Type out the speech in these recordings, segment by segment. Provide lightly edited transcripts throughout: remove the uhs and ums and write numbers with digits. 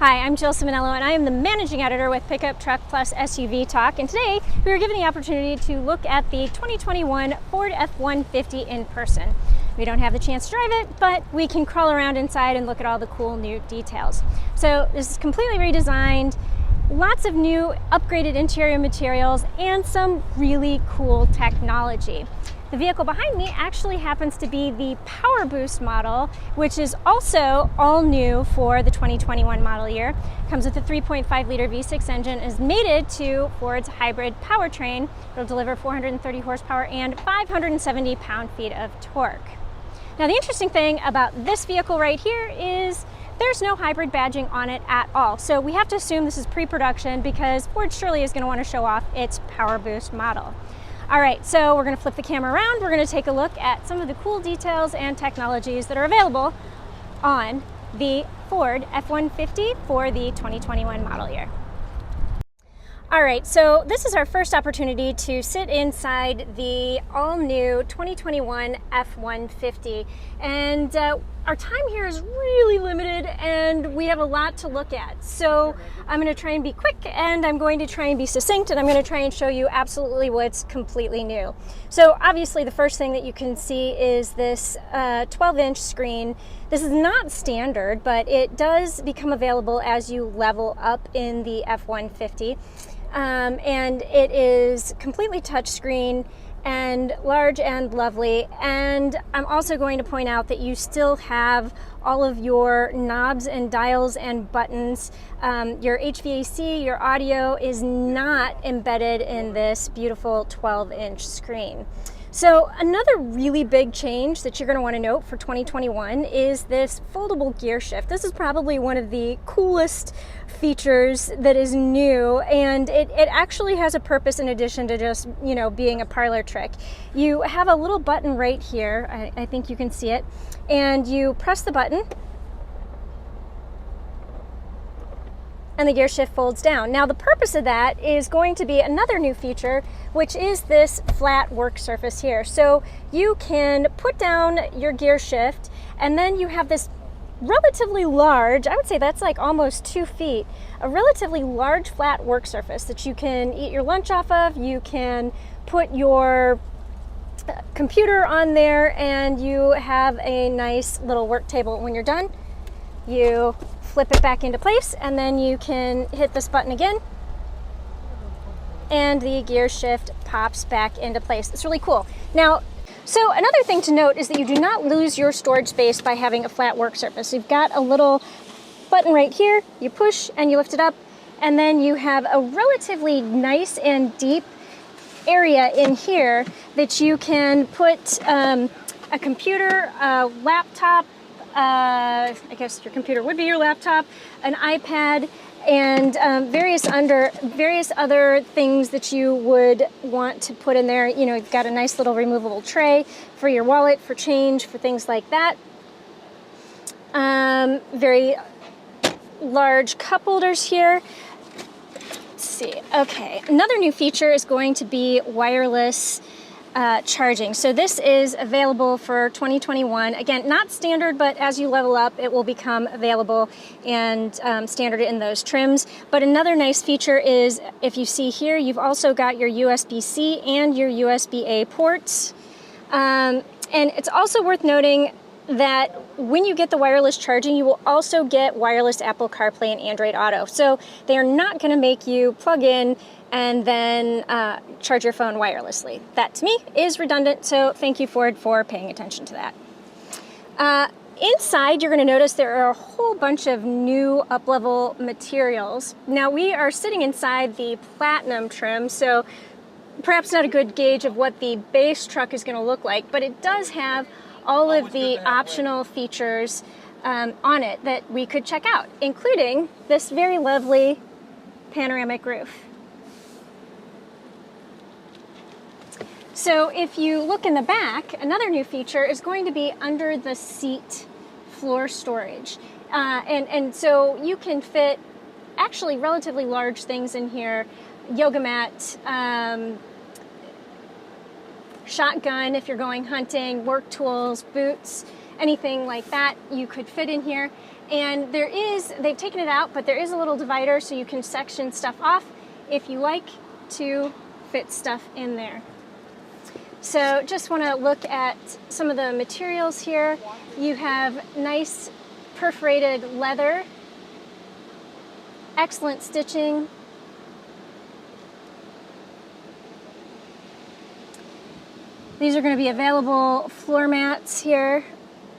Hi, I'm Jill Simonello, and I am the managing editor with Pickup Truck Plus SUV Talk. And today we were given the opportunity to look at the 2021 Ford F-150 in person. We don't have the chance to drive it, but we can crawl around inside and look at all the cool new details. So this is completely redesigned, lots of new upgraded interior materials, and some really cool technology. The vehicle behind me actually happens to be the Power Boost model, which is also all new for the 2021 model year. Comes with a 3.5 liter V6 engine, is mated to Ford's hybrid powertrain. It'll deliver 430 horsepower and 570 pound-feet of torque. Now, the interesting thing about this vehicle right here is there's no hybrid badging on it at all. So we have to assume this is pre-production because Ford surely is going to want to show off its Power Boost model. All right, so we're going to flip the camera around. We're going to take a look at some of the cool details and technologies that are available on the Ford F-150 for the 2021 model year. All right, so this is our first opportunity to sit inside the all-new 2021 F-150. And our time here is really limited and we have a lot to look at. So I'm going to try and be quick, and I'm going to try and be succinct, and I'm going to try and show you absolutely what's completely new. So obviously the first thing that you can see is this 12-inch screen. This is not standard, but it does become available as you level up in the F-150. And it is completely touchscreen and large and lovely. And I'm also going to point out that you still have all of your knobs and dials and buttons. Your HVAC, your audio is not embedded in this beautiful 12-inch screen. So another really big change that you're going to want to note for 2021 is this foldable gear shift. This is probably one of the coolest features that is new, and it actually has a purpose in addition to just, you know, being a parlor trick. You have a little button right here, I think you can see it, and you press the button and the gear shift folds down. Now the purpose of that is going to be another new feature, which is this flat work surface here. So you can put down your gear shift, and then you have this relatively large, I would say that's like almost 2 feet, a relatively large flat work surface that you can eat your lunch off of. You can put your computer on there, and you have a nice little work table. When you're done, you flip it back into place, and then you can hit this button again, and the gear shift pops back into place. It's really cool. Now, so another thing to note is that you do not lose your storage space by having a flat work surface. You've got a little button right here, you push and you lift it up, and then you have a relatively nice and deep area in here that you can put a computer, a laptop, I guess your computer would be your laptop, an iPad, and various other things that you would want to put in there. You know, you've got a nice little removable tray for your wallet, for change, for things like that. Very large cup holders here. Let's see. Okay, another new feature is going to be wireless charging. So this is available for 2021. Again, not standard, but as you level up, it will become available and standard in those trims. But another nice feature is, if you see here, you've also got your USB-C and your USB-A ports. And it's also worth noting that when you get the wireless charging, you will also get wireless Apple CarPlay and Android Auto. So they are not going to make you plug in and then charge your phone wirelessly. That, to me, is redundant, so thank you, Ford, for paying attention to that. Inside, you're going to notice there are a whole bunch of new up-level materials. Now, we are sitting inside the Platinum trim, so perhaps not a good gauge of what the base truck is going to look like, but it does have all of the optional features on it that we could check out, including this very lovely panoramic roof. So if you look in the back, another new feature is going to be under the seat floor storage. And so you can fit actually relatively large things in here: yoga mat, shotgun if you're going hunting, work tools, boots, anything like that you could fit in here. And they've taken it out, but there is a little divider so you can section stuff off if you like to fit stuff in there. So just want to look at some of the materials here. You have nice perforated leather, excellent stitching. These are going to be available floor mats here.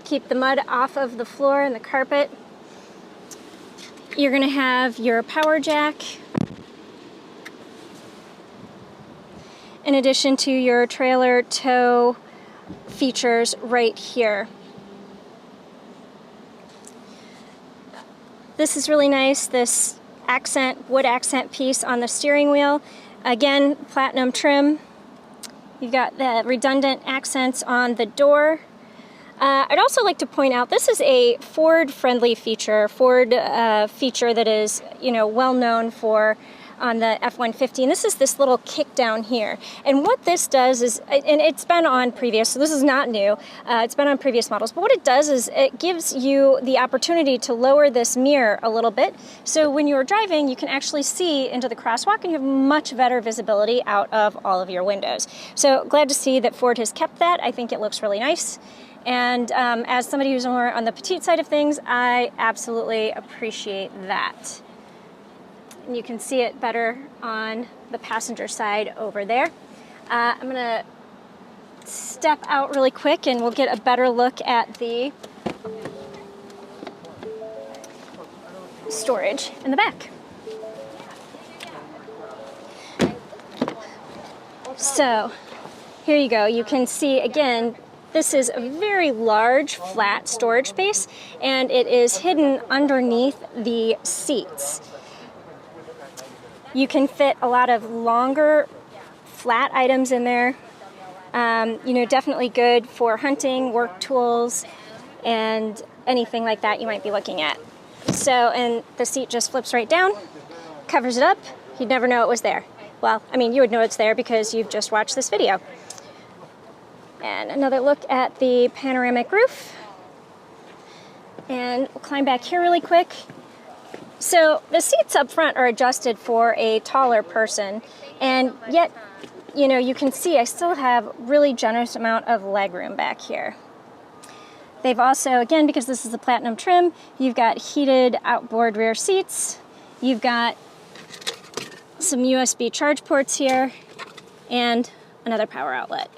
Keep the mud off of the floor and the carpet. You're going to have your power jack, in addition to your trailer tow features right here. This is really nice, this wood accent piece on the steering wheel. Again, platinum trim. You've got the redundant accents on the door. I'd also like to point out this is a Ford-friendly feature, feature that is, well known for on the F-150, and this is this little kick down here. And what this does is, and it's been on previous, so this is not new, it's been on previous models, but what it does is it gives you the opportunity to lower this mirror a little bit, so when you're driving you can actually see into the crosswalk and you have much better visibility out of all of your windows. So glad to see that Ford has kept that. I think it looks really nice. And as somebody who's more on the petite side of things, I absolutely appreciate that. And you can see it better on the passenger side over there. I'm going to step out really quick and we'll get a better look at the storage in the back. So here you go. You can see again, this is a very large flat storage space and it is hidden underneath the seats. You can fit a lot of longer flat items in there. Definitely good for hunting, work tools, and anything like that you might be looking at. So, and the seat just flips right down, covers it up. You'd never know it was there. Well, you would know it's there because you've just watched this video. And another look at the panoramic roof. And we'll climb back here really quick. So the seats up front are adjusted for a taller person, and yet, you can see I still have really generous amount of legroom back here. They've also, again, because this is the platinum trim, you've got heated outboard rear seats. You've got some USB charge ports here and another power outlet.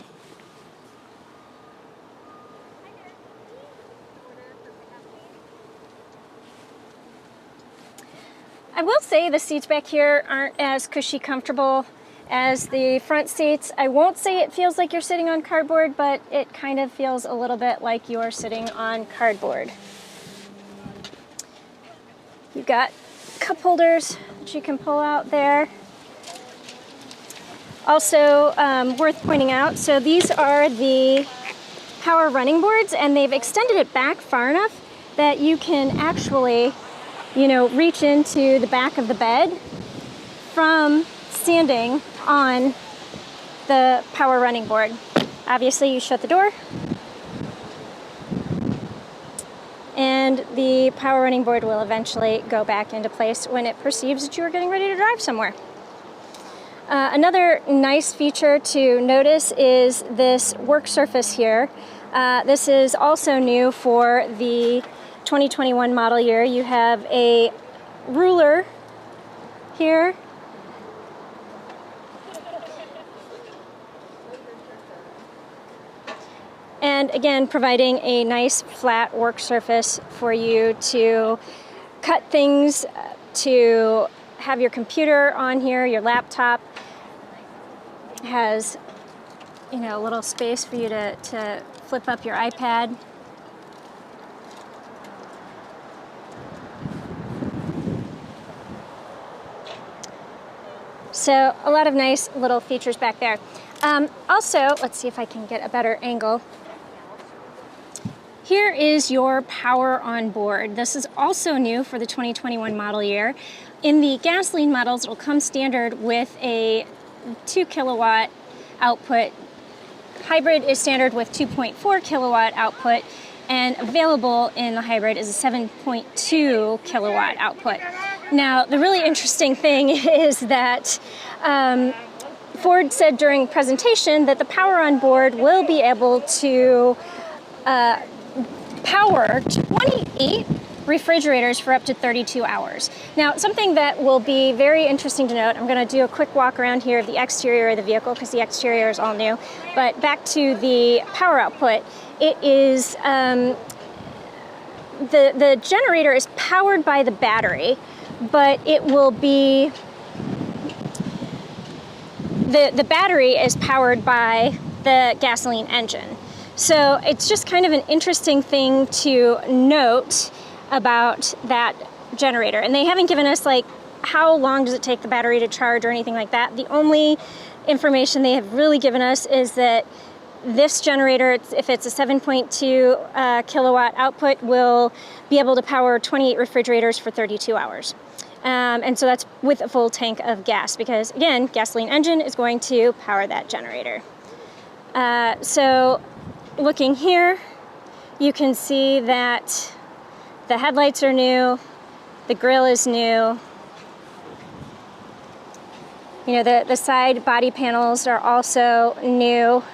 I will say the seats back here aren't as cushy comfortable as the front seats. I won't say it feels like you're sitting on cardboard, but it kind of feels a little bit like you're sitting on cardboard. You've got cup holders that you can pull out there. Also worth pointing out, so these are the power running boards and they've extended it back far enough that you can actually reach into the back of the bed from standing on the power running board. Obviously, you shut the door, and the power running board will eventually go back into place when it perceives that you are getting ready to drive somewhere. Another nice feature to notice is this work surface here. This is also new for the 2021 model year. You have a ruler here. And again, providing a nice flat work surface for you to cut things, to have your computer on here, your laptop. Has, a little space for you to flip up your iPad. So a lot of nice little features back there. Also, let's see if I can get a better angle. Here is your power on board. This is also new for the 2021 model year. In the gasoline models, it will come standard with a 2 kilowatt output. Hybrid is standard with 2.4 kilowatt output. and available in the hybrid is a 7.2 kilowatt output. Now, the really interesting thing is that Ford said during presentation that the power on board will be able to power 28 refrigerators for up to 32 hours. Now, something that will be very interesting to note, I'm going to do a quick walk around here of the exterior of the vehicle because the exterior is all new, but back to the power output, it is, the generator is powered by the battery, but it will be, the battery is powered by the gasoline engine. So it's just kind of an interesting thing to note about that generator. And they haven't given us like how long does it take the battery to charge or anything like that. The only information they have really given us is that this generator, if it's a 7.2 kilowatt output, will be able to power 28 refrigerators for 32 hours. And so that's with a full tank of gas because, again, gasoline engine is going to power that generator. So looking here, you can see that the headlights are new, the grille is new. You know, the side body panels are also new.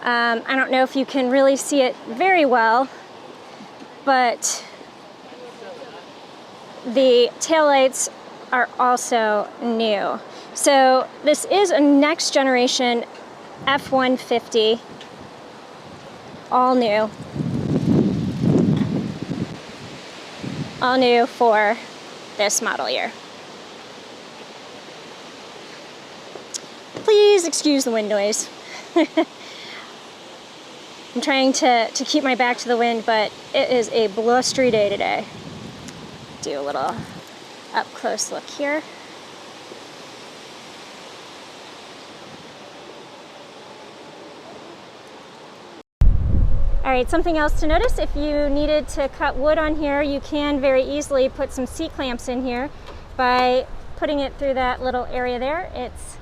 I don't know if you can really see it very well, but the taillights are also new. So this is a next generation F-150, all new. All new for this model year. Please excuse the wind noise. I'm trying to keep my back to the wind, but it is a blustery day today. Do a little up close look here. All right, something else to notice, if you needed to cut wood on here, you can very easily put some C-clamps in here by putting it through that little area there. It's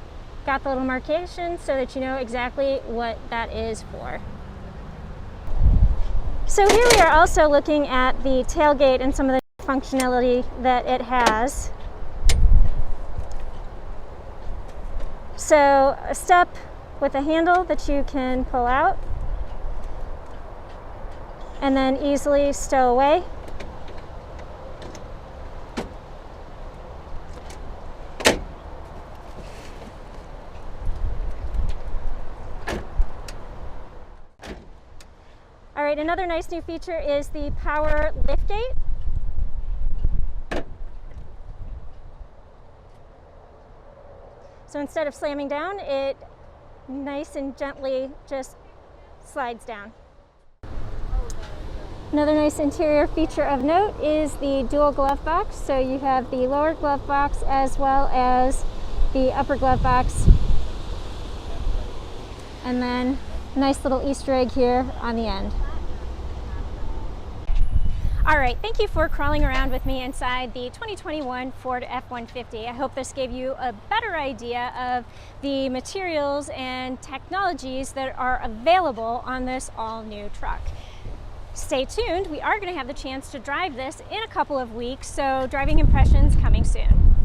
got the little markation so that you know exactly what that is for. So here we are also looking at the tailgate and some of the functionality that it has. So a step with a handle that you can pull out and then easily stow away. All right, another nice new feature is the power liftgate. So instead of slamming down, it nice and gently just slides down. Another nice interior feature of note is the dual glove box. So you have the lower glove box as well as the upper glove box. And then a nice little Easter egg here on the end. All right, thank you for crawling around with me inside the 2021 Ford F-150. I hope this gave you a better idea of the materials and technologies that are available on this all-new truck. Stay tuned, we are going to have the chance to drive this in a couple of weeks, so driving impressions coming soon.